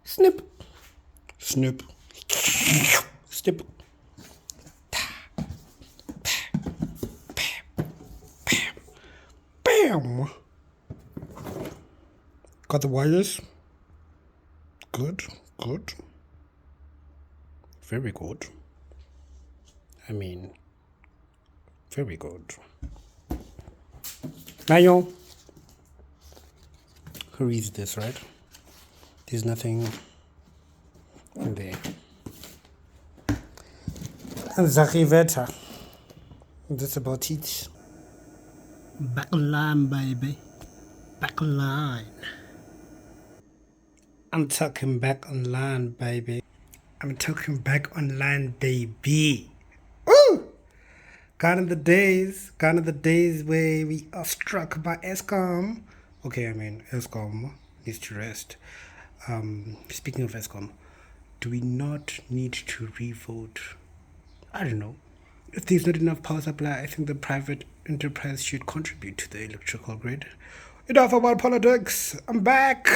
Snip, snip, snip. Bam. Got the wires. Good, good. Very good. I mean, very good. Now, who reads this, right? There's nothing in there. And Mecer Inverter. That's about it. Back online, baby. Back online. I'm talking back online, baby. I'm talking back online, baby. Ooh! Gone are the days where we are struck by ESCOM. Okay, I mean, ESCOM needs to rest. Speaking of ESCOM, do we not need to revote? I don't know. If there's not enough power supply, I think the private enterprise should contribute to the electrical grid. Enough about politics. I'm back.